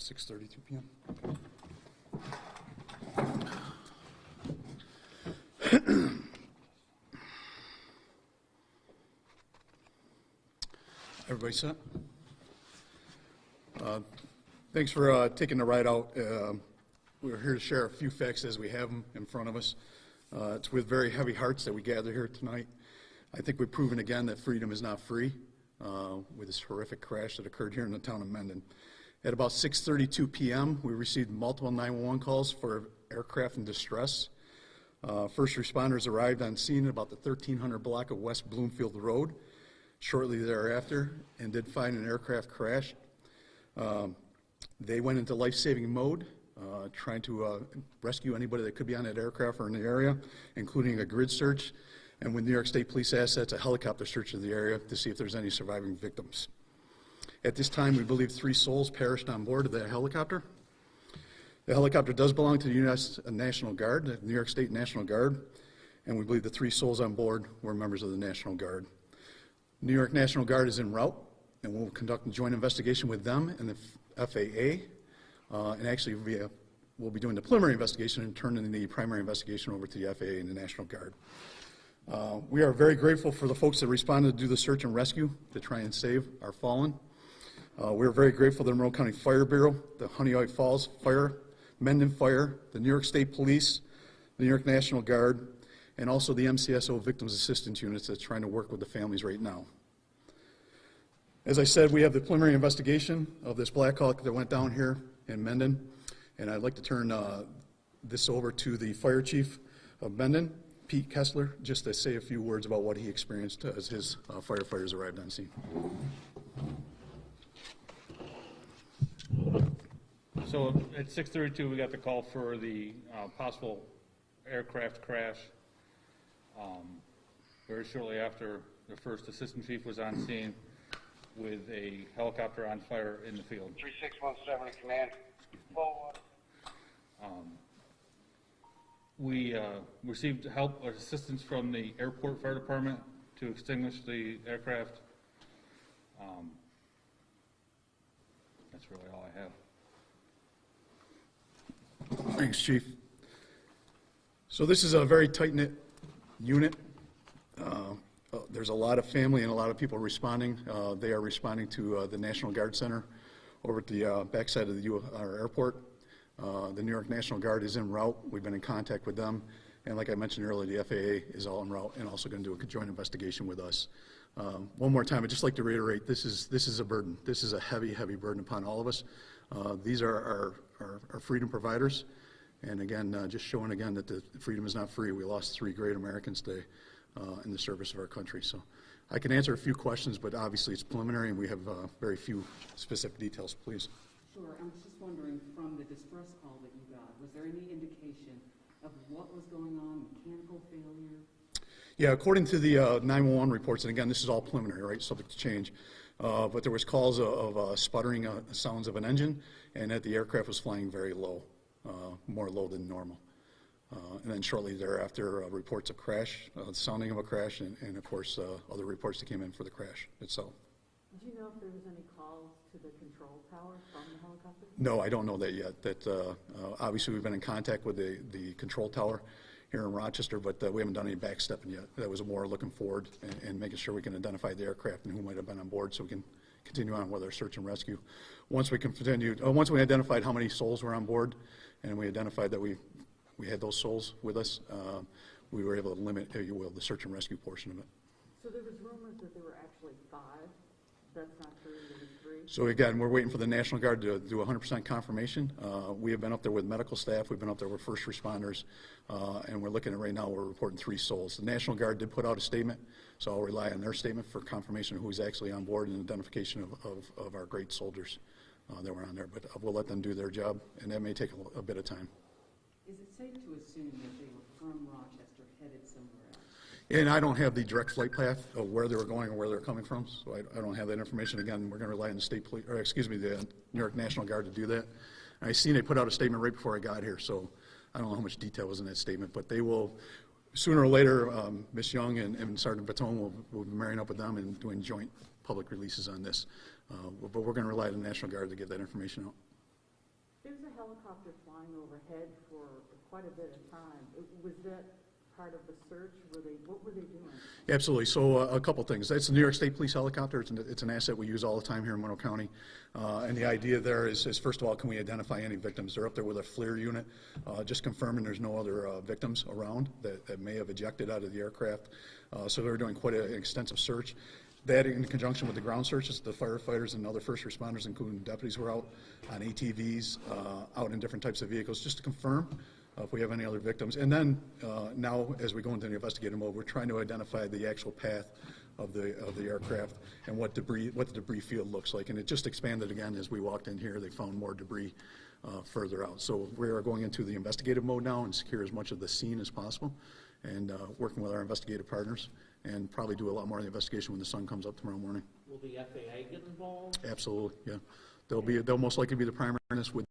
6:32 p.m. Everybody set? Thanks for taking the ride out. We're here to share a few facts as we have them in front of us. It's with very heavy hearts that we gather here tonight. I think we've proven again that freedom is not free with this horrific crash that occurred here in the town of Mendon. At about 6:32 p.m., we received multiple 911 calls for aircraft in distress. First responders arrived on scene at about the 1300 block of West Bloomfield Road shortly thereafter and did find an aircraft crash. They went into life-saving mode, trying to rescue anybody that could be on that aircraft or in the area, including a grid search, and with New York State Police assets, a helicopter search of the area to see if there's any surviving victims. At this time, we believe 3 souls perished on board of the helicopter. The helicopter does belong to the U.S. National Guard, the New York State National Guard, and we believe the 3 souls on board were members of the National Guard. New York National Guard is en route, and we'll conduct a joint investigation with them and the FAA, and actually we'll be doing the preliminary investigation and turning the primary investigation over to the FAA and the National Guard. We are very grateful for the folks that responded to do the search and rescue to try and save our fallen. We're very grateful to the Monroe County Fire Bureau, the Honeoye Falls Fire, Mendon Fire, the New York State Police, the New York National Guard, and also the MCSO Victims Assistance Units that's trying to work with the families right now. As I said, we have the preliminary investigation of this blackhawk that went down here in Mendon, and I'd like to turn this over to the Fire Chief of Mendon, Pete Kessler, just to say a few words about what he experienced as his firefighters arrived on scene. So at 6:32, we got the call for the possible aircraft crash. Very shortly after, the first assistant chief was on scene with a helicopter on fire in the field. 3617 to command. Forward. We received help or assistance from the airport fire department to extinguish the aircraft. That's really all I have. Thanks, Chief. So this is a very tight-knit unit. There's a lot of family and a lot of people responding. They are responding to the National Guard Center over at the backside of our airport. The New York National Guard is en route. We've been in contact with them. And like I mentioned earlier, the FAA is all en route and also going to do a joint investigation with us. One more time, I'd just like to reiterate, this is a burden. This is a heavy, heavy burden upon all of us. These are our freedom providers. And again, just showing again that the freedom is not free. We lost 3 great Americans today in the service of our country. So I can answer a few questions, but obviously it's preliminary and we have very few specific details, please. Sure. I was just wondering, from the distress call that you got, was there any indication of what was going on, mechanical failure? Yeah, according to the 911 reports, and again, this is all preliminary, right, subject to change, but there was calls of sputtering sounds of an engine and that the aircraft was flying very low, more low than normal. And then shortly thereafter, reports of crash, the sounding of a crash, and of course, other reports that came in for the crash itself. Do you know if there was any calls to the control tower from the helicopter? No, I don't know that yet. That obviously we've been in contact with the control tower here in Rochester, but we haven't done any backstepping yet. That was more looking forward and making sure we can identify the aircraft and who might have been on board, so we can continue on with our search and rescue. Once we identified how many souls were on board, and we identified that we had those souls with us, we were able to limit, if you will, the search and rescue portion of it. So there was rumors that there were actually 5. That's not true, there was 3? So again, we're waiting for the National Guard to do 100% confirmation. We have been up there with medical staff, we've been up there with first responders, and we're looking at right now, we're reporting 3 souls. The National Guard did put out a statement, so I'll rely on their statement for confirmation of who's actually on board and identification of our great soldiers that were on there. But we'll let them do their job, and that may take a bit of time. Is it safe to assume that they were from Rochester, headed somewhere else? And I don't have the direct flight path of where they were going or where they're coming from, so I don't have that information. Again, we're going to rely on the state police, or excuse me, the New York National Guard to do that. And I seen they put out a statement right before I got here, so I don't know how much detail was in that statement, but they will, sooner or later, Ms. Young and Sergeant Baton will be marrying up with them and doing joint public releases on this. But we're going to rely on the National Guard to get that information out. There was a helicopter flying overhead for quite a bit of time. Was that part of the search? What were they doing? Absolutely. So a couple things. It's the New York State Police helicopter. It's an asset we use all the time here in Monroe County. And the idea there is first of all, can we identify any victims? They're up there with a FLIR unit, just confirming there's no other victims around that may have ejected out of the aircraft. So they're doing quite an extensive search. That in conjunction with the ground searches, the firefighters and other first responders, including deputies, were out on ATVs, out in different types of vehicles, just to confirm if we have any other victims. And then now, as we go into the investigative mode, we're trying to identify the actual path of the aircraft and what the debris field looks like. And it just expanded again as we walked in here. They found more debris further out. So we are going into the investigative mode now and secure as much of the scene as possible, and working with our investigative partners, and probably do a lot more of the investigation when the sun comes up tomorrow morning. Will the FAA get involved? Absolutely, yeah. They'll most likely be the primary in this with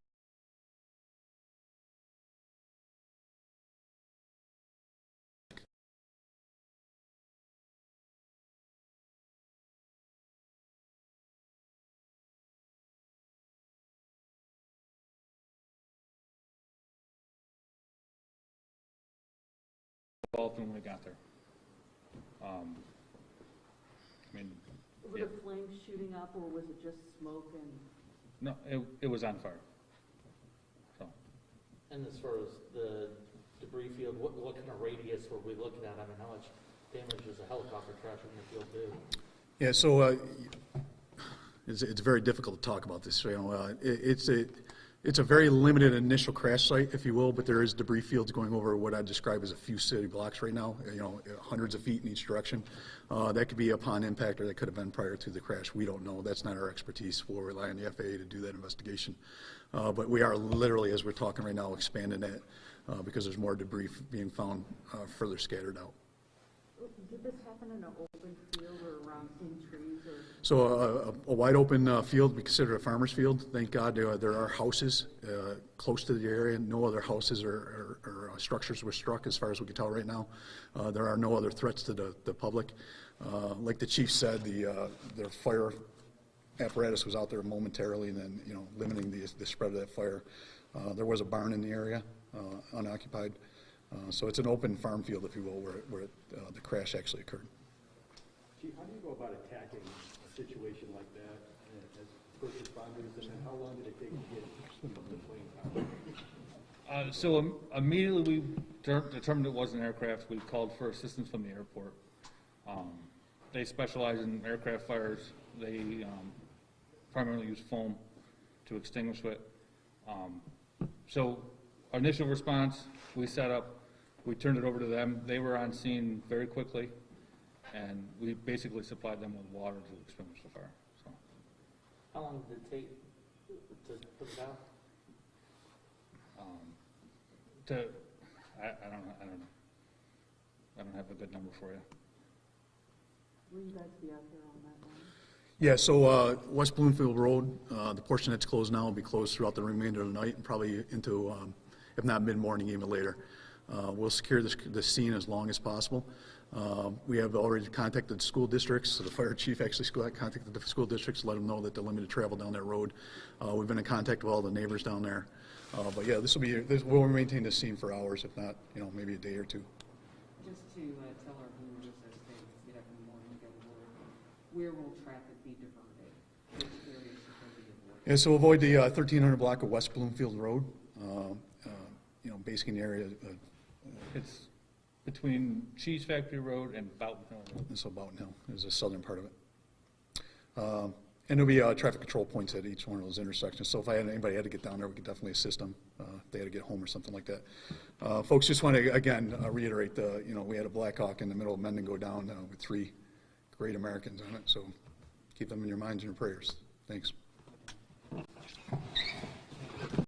Involved when we got there. I mean, Were yeah. the flames shooting up, or was it just smoke and? No, it was on fire. So, And as far as the debris field, what kind of radius were we looking at? I mean, how much damage does a helicopter crashing in the field do? Yeah, so it's very difficult to talk about this. You know, it's a very limited initial crash site, if you will, but there is debris fields going over what I describe as a few city blocks right now. You know, hundreds of feet in each direction. That could be upon impact, or that could have been prior to the crash. We don't know. That's not our expertise. We'll rely on the FAA to do that investigation. But we are literally, as we're talking right now, expanding that because there's more debris being found further scattered out. Did this happen in an open field or around in trees or? So a wide open field, we consider a farmer's field. Thank God there are houses close to the area. No other houses or structures were struck as far as we can tell right now. There are no other threats to the public. Like the chief said, their fire apparatus was out there momentarily, and then, you know, limiting the spread of that fire. There was a barn in the area, unoccupied. So it's an open farm field, if you will, where the crash actually occurred. Chief, how do you go about attacking a situation like that as first responders, and then how long did it take to get the plane out? so immediately we determined it was an aircraft. We called for assistance from the airport. They specialize in aircraft fires. They primarily use foam to extinguish it. So our initial response, we set up, we turned it over to them. They were on scene very quickly, and we basically supplied them with water to extinguish the fire. So, How long did it take to put it out? I don't know. I don't have a good number for you. Will you guys be out there on that one? Yeah, so West Bloomfield Road, the portion that's closed now will be closed throughout the remainder of the night and probably into, if not mid-morning, even later. We'll secure the scene as long as possible. We have already contacted school districts. So the fire chief actually contacted the school districts to let them know that they're limited travel down that road. We've been in contact with all the neighbors down there. But yeah, we'll maintain this scene for hours, if not, you know, maybe a day or two. Just to tell our viewers as they get up in the morning and go to work, where will traffic be diverted? Which areas should they be avoided? Yeah, so avoid the 1300 block of West Bloomfield Road. You know, basically in the area. It's between Cheese Factory Road and Boughton Hill Road. So Boughton Hill is the southern part of it. And there'll be traffic control points at each one of those intersections. So if anybody had to get down there, we could definitely assist them if they had to get home or something like that. Folks, just want to, again, reiterate, you know, we had a blackhawk in the middle of Mendon go down with 3 great Americans on it. So keep them in your minds and your prayers. Thanks.